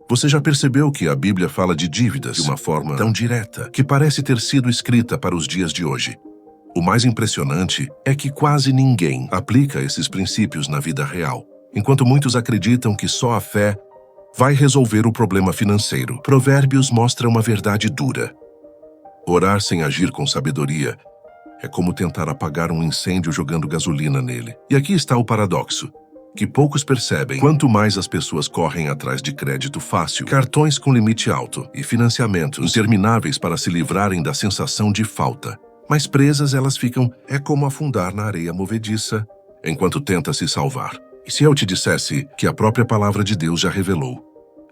Você já percebeu que a Bíblia fala de dívidas de uma forma tão direta que parece ter sido escrita para os dias de hoje? O mais impressionante é que quase ninguém aplica esses princípios na vida real, enquanto muitos acreditam que só a fé vai resolver o problema financeiro. Provérbios mostra uma verdade dura. Orar sem agir com sabedoria é como tentar apagar um incêndio jogando gasolina nele. E aqui está o paradoxo, que poucos percebem. Quanto mais as pessoas correm atrás de crédito fácil, cartões com limite alto e financiamentos intermináveis para se livrarem da sensação de falta, mais presas elas ficam. É como afundar na areia movediça enquanto tenta se salvar. E se eu te dissesse que a própria palavra de Deus já revelou,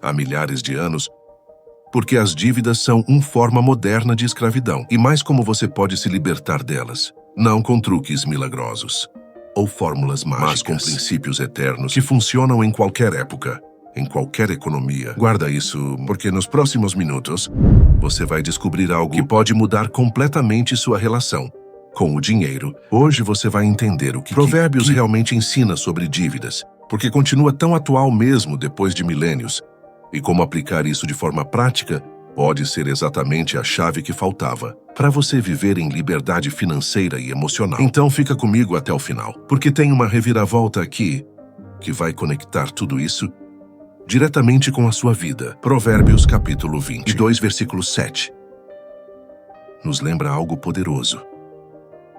há milhares de anos, porque as dívidas são uma forma moderna de escravidão, e mais como você pode se libertar delas, não com truques milagrosos ou fórmulas mágicas, mas com princípios eternos que funcionam em qualquer época, em qualquer economia. Guarda isso, porque nos próximos minutos você vai descobrir algo que pode mudar completamente sua relação com o dinheiro. Hoje você vai entender o que Provérbios realmente ensina sobre dívidas, porque continua tão atual mesmo depois de milênios, e como aplicar isso de forma prática pode ser exatamente a chave que faltava para você viver em liberdade financeira e emocional. Então fica comigo até o final, porque tem uma reviravolta aqui que vai conectar tudo isso diretamente com a sua vida. Provérbios capítulo 22, versículo 7. Nos lembra algo poderoso.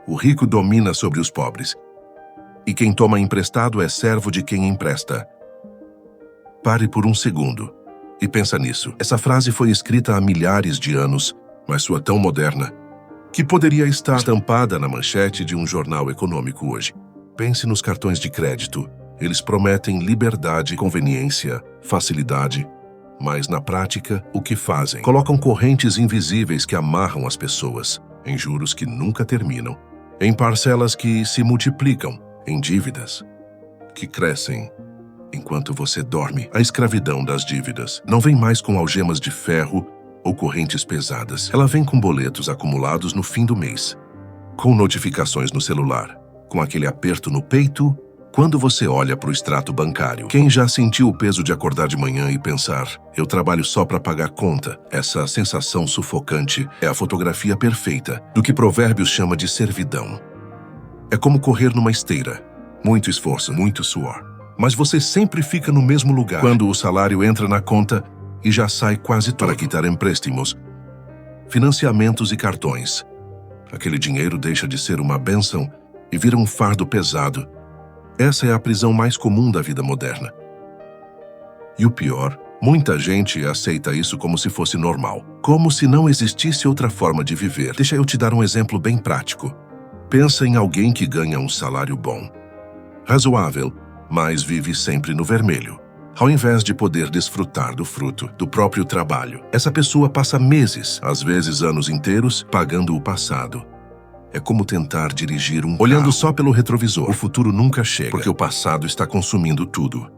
O rico domina sobre os pobres, e quem toma emprestado é servo de quem empresta. Pare por um segundo e pensa nisso. Essa frase foi escrita há milhares de anos, mas soa tão moderna que poderia estar estampada na manchete de um jornal econômico hoje. Pense nos cartões de crédito. Eles prometem liberdade, conveniência, facilidade, mas na prática, o que fazem? Colocam correntes invisíveis que amarram as pessoas, em juros que nunca terminam, em parcelas que se multiplicam, em dívidas que crescem enquanto você dorme. A escravidão das dívidas não vem mais com algemas de ferro ou correntes pesadas. Ela vem com boletos acumulados no fim do mês, com notificações no celular, com aquele aperto no peito quando você olha para o extrato bancário. Quem já sentiu o peso de acordar de manhã e pensar, eu trabalho só para pagar conta? Essa sensação sufocante é a fotografia perfeita do que Provérbios chama de servidão. É como correr numa esteira. Muito esforço, muito suor. Mas você sempre fica no mesmo lugar quando o salário entra na conta e já sai quase todo para quitar empréstimos, financiamentos e cartões. Aquele dinheiro deixa de ser uma bênção e vira um fardo pesado. Essa é a prisão mais comum da vida moderna. E o pior, muita gente aceita isso como se fosse normal, como se não existisse outra forma de viver. Deixa eu te dar um exemplo bem prático. Pensa em alguém que ganha um salário bom, razoável, mas vive sempre no vermelho. Ao invés de poder desfrutar do fruto do próprio trabalho, essa pessoa passa meses, às vezes anos inteiros, pagando o passado. É como tentar dirigir um carro olhando só pelo retrovisor. O futuro nunca chega, porque o passado está consumindo tudo.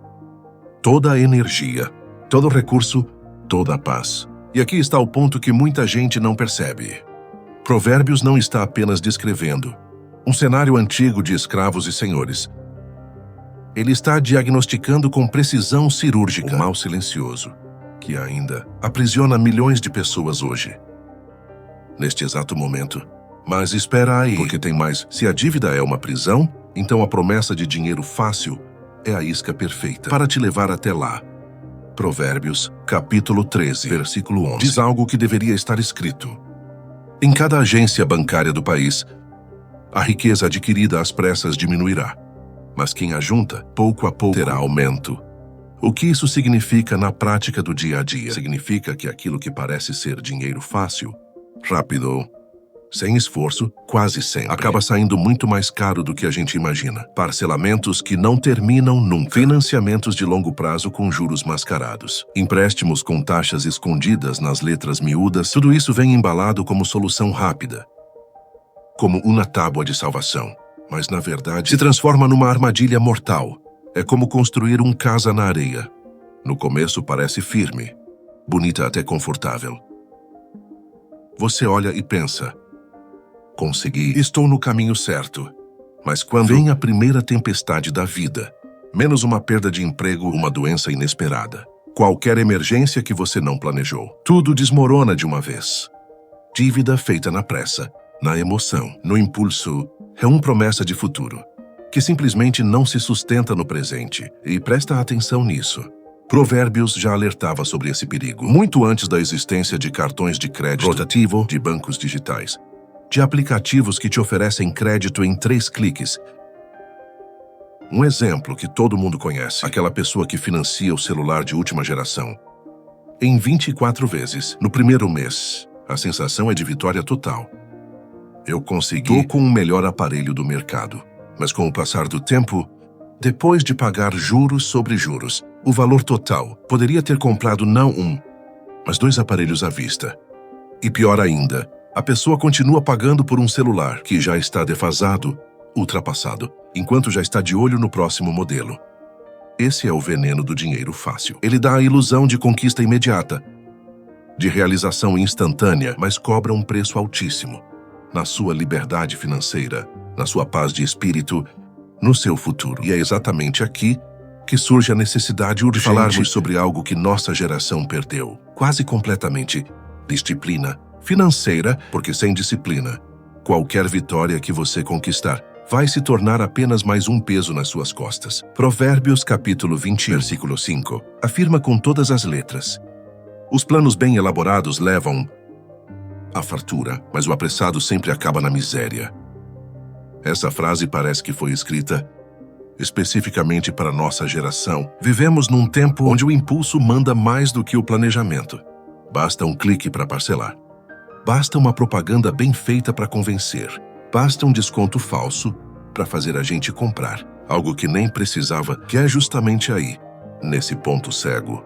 Toda a energia, todo o recurso, toda a paz. E aqui está o ponto que muita gente não percebe. Provérbios não está apenas descrevendo um cenário antigo de escravos e senhores. Ele está diagnosticando com precisão cirúrgica o mal silencioso, que ainda aprisiona milhões de pessoas hoje, neste exato momento. Mas espera aí, porque tem mais. Se a dívida é uma prisão, então a promessa de dinheiro fácil é a isca perfeita para te levar até lá. Provérbios, capítulo 13, versículo 11, diz algo que deveria estar escrito. Em cada agência bancária do país, a riqueza adquirida às pressas diminuirá, mas quem ajunta, pouco a pouco, terá aumento. O que isso significa na prática do dia a dia? Significa que aquilo que parece ser dinheiro fácil, rápido, sem esforço, quase sempre acaba saindo muito mais caro do que a gente imagina. Parcelamentos que não terminam nunca. Financiamentos de longo prazo com juros mascarados. Empréstimos com taxas escondidas nas letras miúdas. Tudo isso vem embalado como solução rápida, como uma tábua de salvação. Mas, na verdade, se transforma numa armadilha mortal. É como construir uma casa na areia. No começo parece firme, bonita até confortável. Você olha e pensa, consegui, estou no caminho certo. Mas quando vem a primeira tempestade da vida, menos uma perda de emprego, uma doença inesperada, Qualquer emergência que você não planejou. Tudo desmorona de uma vez. Dívida feita na pressa, na emoção, no impulso, é uma promessa de futuro, que simplesmente não se sustenta no presente. E presta atenção nisso. Provérbios já alertava sobre esse perigo, muito antes da existência de cartões de crédito rotativo, de bancos digitais, de aplicativos que te oferecem crédito em 3 cliques. Um exemplo que todo mundo conhece, aquela pessoa que financia o celular de última geração. Em 24 vezes, no primeiro mês, a sensação é de vitória total. Eu consegui com o melhor aparelho do mercado. Mas com o passar do tempo, depois de pagar juros sobre juros, o valor total poderia ter comprado não um, mas 2 aparelhos à vista. E pior ainda, a pessoa continua pagando por um celular que já está defasado, ultrapassado, enquanto já está de olho no próximo modelo. Esse é o veneno do dinheiro fácil. Ele dá a ilusão de conquista imediata, de realização instantânea, mas cobra um preço altíssimo na sua liberdade financeira, na sua paz de espírito, no seu futuro. E é exatamente aqui que surge a necessidade urgente de falarmos sobre algo que nossa geração perdeu, quase completamente: disciplina financeira, porque sem disciplina, qualquer vitória que você conquistar vai se tornar apenas mais um peso nas suas costas. Provérbios capítulo 20, versículo 5, afirma com todas as letras: os planos bem elaborados levam à fartura, mas o apressado sempre acaba na miséria. Essa frase parece que foi escrita especificamente para nossa geração. Vivemos num tempo onde o impulso manda mais do que o planejamento. Basta um clique para parcelar. Basta uma propaganda bem feita para convencer. Basta um desconto falso para fazer a gente comprar algo que nem precisava, que é justamente aí, nesse ponto cego,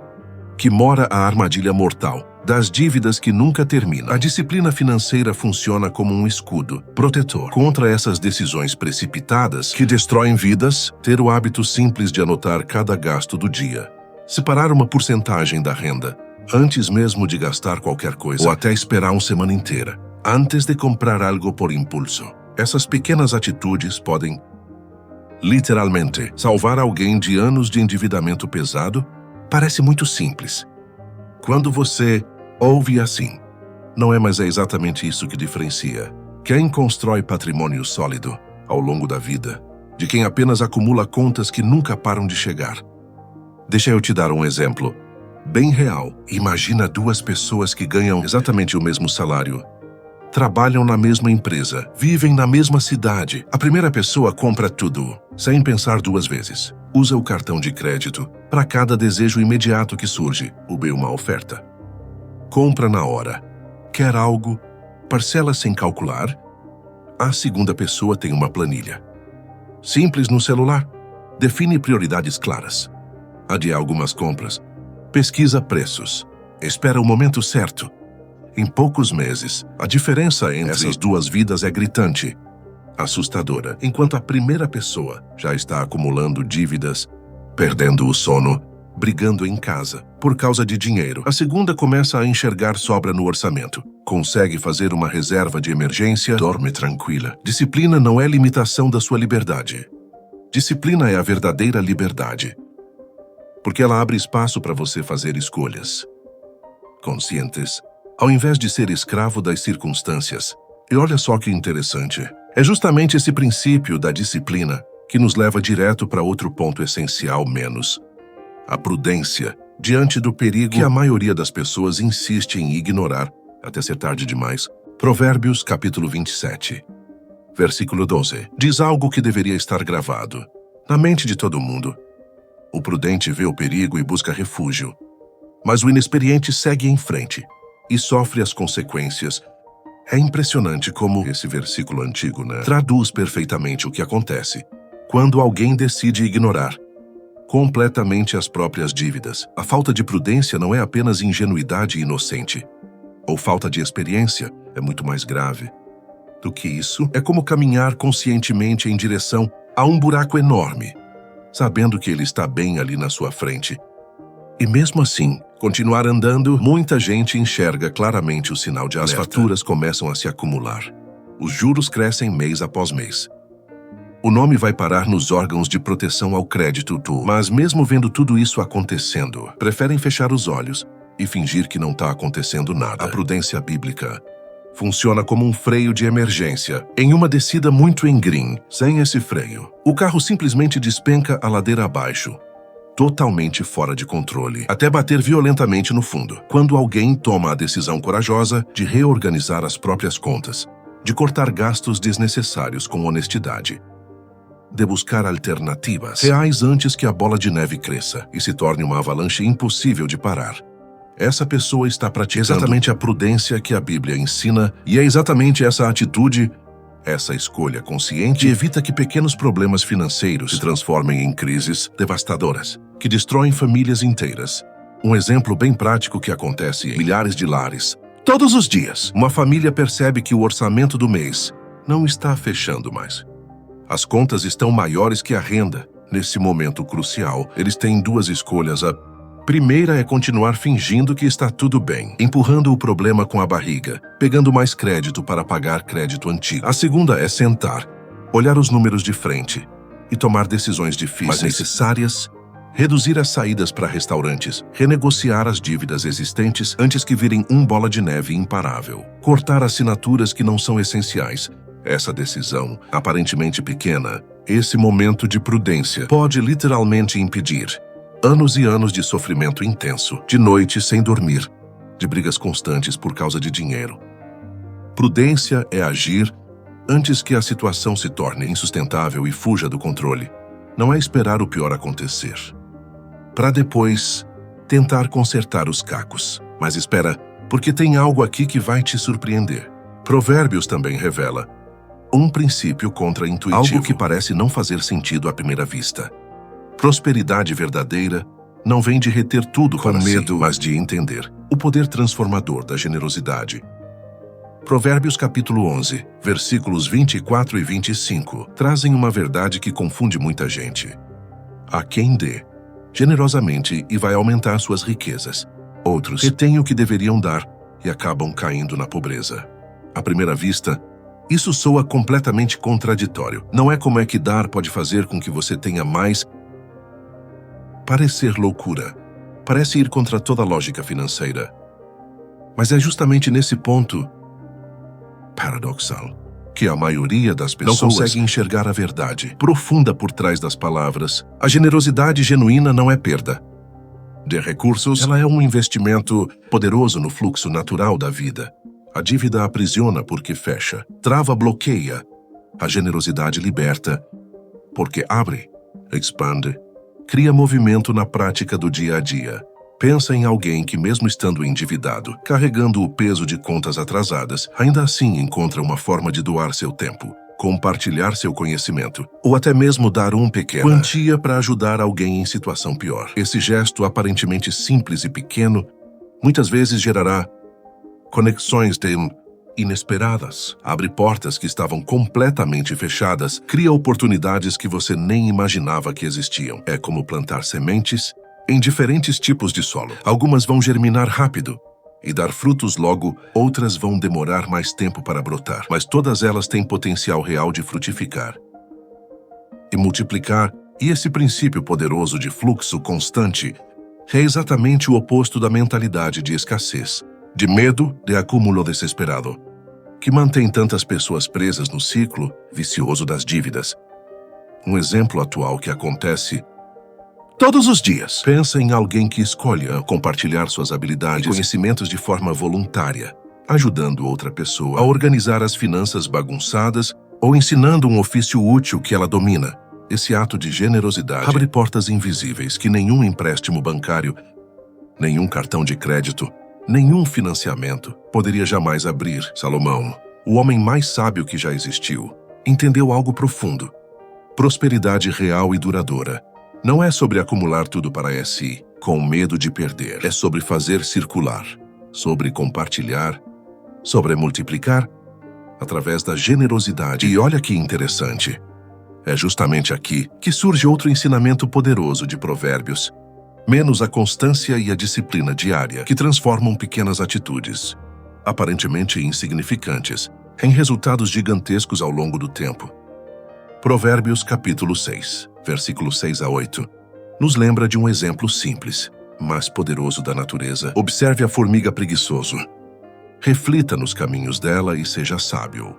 que mora a armadilha mortal das dívidas que nunca terminam. A disciplina financeira funciona como um escudo protetor contra essas decisões precipitadas que destroem vidas. Ter o hábito simples de anotar cada gasto do dia, separar uma porcentagem da renda antes mesmo de gastar qualquer coisa, ou até esperar uma semana inteira antes de comprar algo por impulso. Essas pequenas atitudes podem, literalmente, salvar alguém de anos de endividamento pesado. Parece muito simples. Quando você ouve assim, não é, mas é exatamente isso que diferencia quem constrói patrimônio sólido ao longo da vida de quem apenas acumula contas que nunca param de chegar. Deixa eu te dar um exemplo bem real. Imagina 2 pessoas que ganham exatamente o mesmo salário, trabalham na mesma empresa, vivem na mesma cidade. A primeira pessoa compra tudo, sem pensar 2 vezes. Usa o cartão de crédito para cada desejo imediato que surge, uma oferta. Compra na hora. Quer algo, parcela sem calcular. A segunda pessoa tem uma planilha simples no celular. Define prioridades claras. Adia algumas compras. Pesquisa preços. Espera o momento certo. Em poucos meses, a diferença entre essas 2 vidas é gritante, assustadora. Enquanto a primeira pessoa já está acumulando dívidas, perdendo o sono, brigando em casa por causa de dinheiro, a segunda começa a enxergar sobra no orçamento. Consegue fazer uma reserva de emergência, dorme tranquila. Disciplina não é limitação da sua liberdade. Disciplina é a verdadeira liberdade, porque ela abre espaço para você fazer escolhas conscientes, ao invés de ser escravo das circunstâncias. E olha só que interessante. É justamente esse princípio da disciplina que nos leva direto para outro ponto essencial menos: a prudência diante do perigo que a maioria das pessoas insiste em ignorar até ser tarde demais. Provérbios capítulo 27, versículo 12, diz algo que deveria estar gravado na mente de todo mundo. O prudente vê o perigo e busca refúgio, mas o inexperiente segue em frente e sofre as consequências. É impressionante como esse versículo antigo, traduz perfeitamente o que acontece quando alguém decide ignorar completamente as próprias dívidas. A falta de prudência não é apenas ingenuidade inocente ou falta de experiência, é muito mais grave do que isso. É como caminhar conscientemente em direção a um buraco enorme, sabendo que ele está bem ali na sua frente. E mesmo assim, continuar andando. Muita gente enxerga claramente o sinal de alerta. As faturas começam a se acumular. Os juros crescem mês após mês. O nome vai parar nos órgãos de proteção ao crédito, mas mesmo vendo tudo isso acontecendo, preferem fechar os olhos e fingir que não está acontecendo nada. A prudência bíblica funciona como um freio de emergência em uma descida muito íngreme. Sem esse freio, o carro simplesmente despenca a ladeira abaixo, totalmente fora de controle, até bater violentamente no fundo. Quando alguém toma a decisão corajosa de reorganizar as próprias contas, de cortar gastos desnecessários com honestidade, de buscar alternativas reais antes que a bola de neve cresça e se torne uma avalanche impossível de parar, essa pessoa está praticando exatamente a prudência que a Bíblia ensina, e é exatamente essa atitude, essa escolha consciente, que evita que pequenos problemas financeiros se transformem em crises devastadoras, que destroem famílias inteiras. Um exemplo bem prático que acontece em milhares de lares. Todos os dias, uma família percebe que o orçamento do mês não está fechando mais. As contas estão maiores que a renda. Nesse momento crucial, eles têm duas escolhas. A primeira é continuar fingindo que está tudo bem, empurrando o problema com a barriga, pegando mais crédito para pagar crédito antigo. A segunda é sentar, olhar os números de frente e tomar decisões difíceis, mas necessárias, reduzir as saídas para restaurantes, renegociar as dívidas existentes antes que virem bola de neve imparável, cortar assinaturas que não são essenciais. Essa decisão, aparentemente pequena, esse momento de prudência, pode literalmente impedir anos e anos de sofrimento intenso, de noites sem dormir, de brigas constantes por causa de dinheiro. Prudência é agir antes que a situação se torne insustentável e fuja do controle. Não é esperar o pior acontecer, para depois tentar consertar os cacos. Mas espera, porque tem algo aqui que vai te surpreender. Provérbios também revela um princípio contra-intuitivo, algo que parece não fazer sentido à primeira vista. Prosperidade verdadeira não vem de reter tudo com medo, mas de entender o poder transformador da generosidade. Provérbios capítulo 11, versículos 24 e 25, trazem uma verdade que confunde muita gente. Há quem dê generosamente e vai aumentar suas riquezas. Outros retêm o que deveriam dar e acabam caindo na pobreza. À primeira vista, isso soa completamente contraditório. Não é como é que dar pode fazer com que você tenha mais. Parecer loucura. Parece ir contra toda a lógica financeira. Mas é justamente nesse ponto paradoxal que a maioria das pessoas não consegue enxergar a verdade profunda por trás das palavras. A generosidade genuína não é perda de recursos, ela é um investimento poderoso no fluxo natural da vida. A dívida aprisiona porque fecha, trava, bloqueia. A generosidade liberta porque abre, expande, cria movimento na prática do dia a dia. Pensa em alguém que, mesmo estando endividado, carregando o peso de contas atrasadas, ainda assim encontra uma forma de doar seu tempo, compartilhar seu conhecimento, ou até mesmo dar uma pequena quantia para ajudar alguém em situação pior. Esse gesto aparentemente simples e pequeno, muitas vezes gerará conexões inesperadas, abre portas que estavam completamente fechadas, cria oportunidades que você nem imaginava que existiam. É como plantar sementes em diferentes tipos de solo. Algumas vão germinar rápido e dar frutos logo, outras vão demorar mais tempo para brotar, mas todas elas têm potencial real de frutificar e multiplicar. E esse princípio poderoso de fluxo constante é exatamente o oposto da mentalidade de escassez, de medo, de acúmulo desesperado, que mantém tantas pessoas presas no ciclo vicioso das dívidas. Um exemplo atual que acontece todos os dias. Pensa em alguém que escolha compartilhar suas habilidades e conhecimentos de forma voluntária, ajudando outra pessoa a organizar as finanças bagunçadas ou ensinando um ofício útil que ela domina. Esse ato de generosidade abre portas invisíveis que nenhum empréstimo bancário, nenhum cartão de crédito, nenhum financiamento poderia jamais abrir. Salomão, o homem mais sábio que já existiu, entendeu algo profundo. Prosperidade real e duradoura não é sobre acumular tudo para si, com medo de perder. É sobre fazer circular, sobre compartilhar, sobre multiplicar, através da generosidade. E olha que interessante. É justamente aqui que surge outro ensinamento poderoso de Provérbios. Menos a constância e a disciplina diária, que transformam pequenas atitudes, aparentemente insignificantes, em resultados gigantescos ao longo do tempo. Provérbios capítulo 6, versículos 6 a 8, nos lembra de um exemplo simples, mas poderoso da natureza. Observe a formiga preguiçoso. Reflita nos caminhos dela e seja sábio.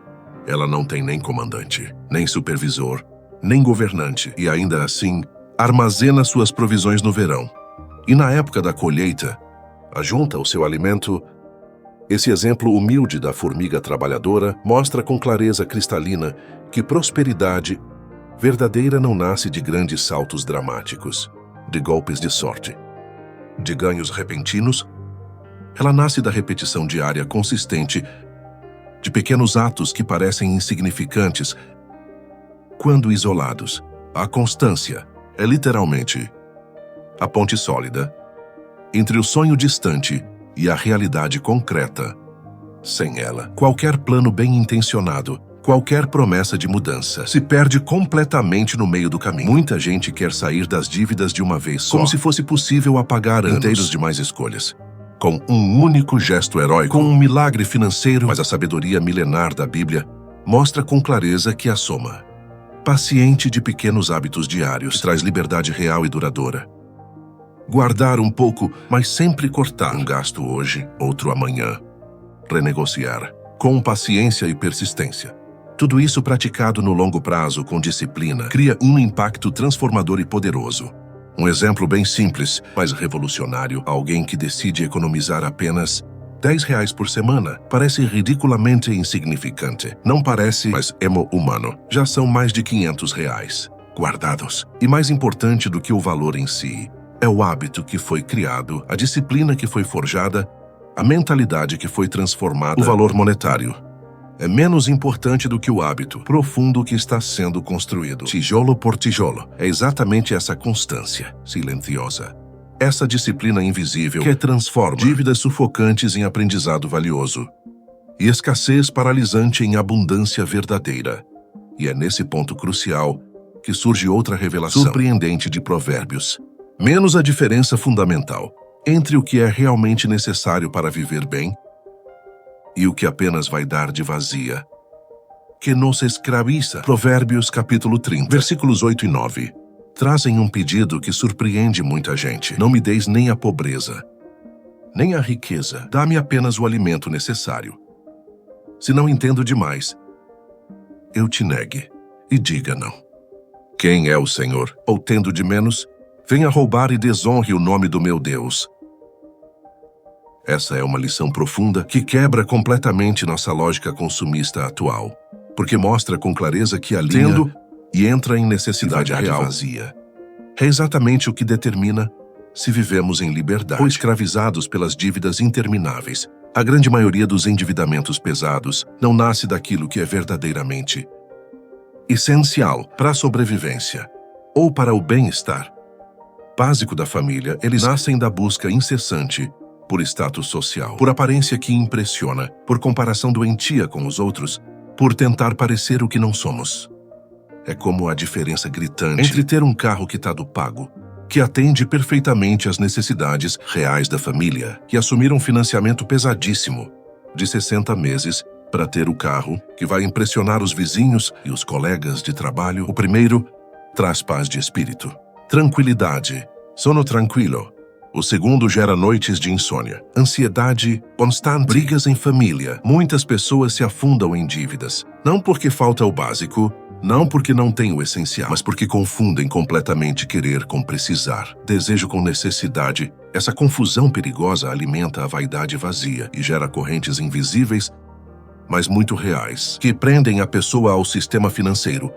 Ela não tem nem comandante, nem supervisor, nem governante, e ainda assim armazena suas provisões no verão. E na época da colheita, ajunta o seu alimento. Esse exemplo humilde da formiga trabalhadora mostra com clareza cristalina que prosperidade verdadeira não nasce de grandes saltos dramáticos, de golpes de sorte, de ganhos repentinos. Ela nasce da repetição diária consistente de pequenos atos que parecem insignificantes quando isolados. A constância é literalmente a ponte sólida entre o sonho distante e a realidade concreta. Sem ela, qualquer plano bem intencionado, qualquer promessa de mudança, se perde completamente no meio do caminho. Muita gente quer sair das dívidas de uma vez só, como se fosse possível apagar anos inteiros de mais escolhas, com um único gesto heróico, com um milagre financeiro. Mas a sabedoria milenar da Bíblia mostra com clareza que a soma paciente de pequenos hábitos diários traz liberdade real e duradoura. Guardar um pouco, mas sempre cortar um gasto hoje, outro amanhã. Renegociar, com paciência e persistência. Tudo isso praticado no longo prazo com disciplina cria um impacto transformador e poderoso. Um exemplo bem simples, mas revolucionário: alguém que decide economizar apenas R$10 por semana. Parece ridiculamente insignificante. Não parece, mas é humano. Já são mais de R$500 guardados. E mais importante do que o valor em si, é o hábito que foi criado, a disciplina que foi forjada, a mentalidade que foi transformada. O valor monetário é menos importante do que o hábito profundo que está sendo construído, tijolo por tijolo. É exatamente essa constância silenciosa, essa disciplina invisível que transforma dívidas sufocantes em aprendizado valioso e escassez paralisante em abundância verdadeira. E é nesse ponto crucial que surge outra revelação surpreendente de Provérbios. Menos a diferença fundamental entre o que é realmente necessário para viver bem e o que apenas vai dar de vazia, que nos escraviza. Provérbios capítulo 30, versículos 8 e 9, trazem um pedido que surpreende muita gente. Não me deis nem a pobreza, nem a riqueza. Dá-me apenas o alimento necessário. Se não entendo demais, eu te negue e diga não. Quem é o Senhor? Ou tendo de menos, venha roubar e desonre o nome do meu Deus. Essa é uma lição profunda que quebra completamente nossa lógica consumista atual, porque mostra com clareza que a linha e entra em necessidade real vazia. É exatamente o que determina se vivemos em liberdade ou escravizados pelas dívidas intermináveis. A grande maioria dos endividamentos pesados não nasce daquilo que é verdadeiramente essencial para a sobrevivência ou para o bem-estar básico da família. Eles nascem da busca incessante por status social, por aparência que impressiona, por comparação doentia com os outros, por tentar parecer o que não somos. É como a diferença gritante entre ter um carro quitado pago, que atende perfeitamente às necessidades reais da família, e assumir um financiamento pesadíssimo de 60 meses para ter o carro que vai impressionar os vizinhos e os colegas de trabalho. O primeiro traz paz de espírito, tranquilidade, sono tranquilo. O segundo gera noites de insônia, ansiedade constante, brigas em família. Muitas pessoas se afundam em dívidas, não porque falta o básico, não porque não tem o essencial, mas porque confundem completamente querer com precisar, desejo com necessidade. Essa confusão perigosa alimenta a vaidade vazia e gera correntes invisíveis, mas muito reais, que prendem a pessoa ao sistema financeiro,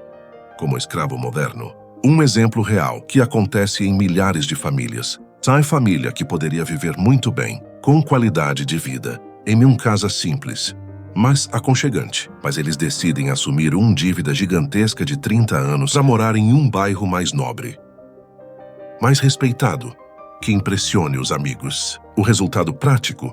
como escravo moderno. Um exemplo real que acontece em milhares de famílias. Sai família que poderia viver muito bem, com qualidade de vida, em uma casa simples, mas aconchegante. Mas eles decidem assumir uma dívida gigantesca de 30 anos para morar em um bairro mais nobre, mais respeitado, que impressione os amigos. O resultado prático: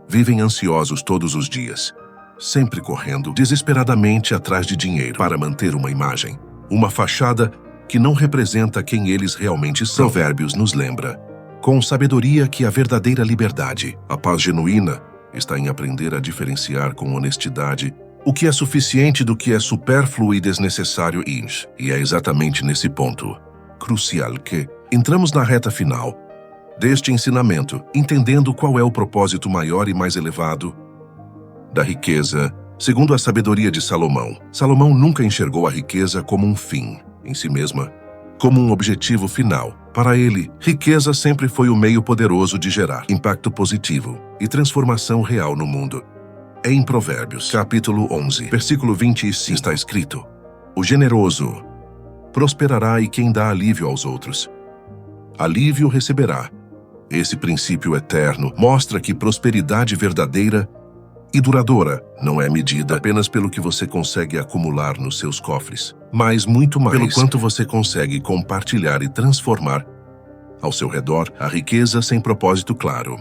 vivem ansiosos todos os dias, sempre correndo desesperadamente atrás de dinheiro para manter uma imagem, uma fachada que não representa quem eles realmente são. Provérbios nos lembra com sabedoria que a verdadeira liberdade, a paz genuína, está em aprender a diferenciar com honestidade o que é suficiente do que é supérfluo e desnecessário. E é exatamente nesse ponto crucial que entramos na reta final deste ensinamento, entendendo qual é o propósito maior e mais elevado da riqueza. Segundo a sabedoria de Salomão, Salomão nunca enxergou a riqueza como um fim em si mesma, como um objetivo final. Para ele, riqueza sempre foi o meio poderoso de gerar impacto positivo e transformação real no mundo. Em Provérbios, capítulo 11, versículo 25, está escrito: o generoso prosperará e quem dá alívio aos outros, alívio receberá. Esse princípio eterno mostra que prosperidade verdadeira e duradoura não é medida apenas pelo que você consegue acumular nos seus cofres, mas muito mais pelo quanto você consegue compartilhar e transformar ao seu redor. A riqueza sem propósito claro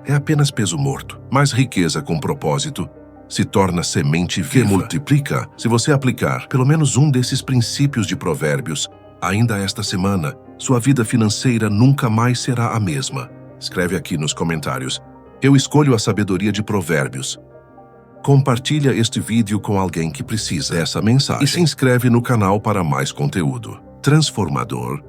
é apenas peso morto, mas riqueza com propósito se torna semente viva que multiplica. Se você aplicar pelo menos um desses princípios de Provérbios ainda esta semana, sua vida financeira nunca mais será a mesma. Escreve aqui nos comentários: eu escolho a sabedoria de Provérbios. Compartilha este vídeo com alguém que precisa dessa mensagem e se inscreve no canal para mais conteúdo transformador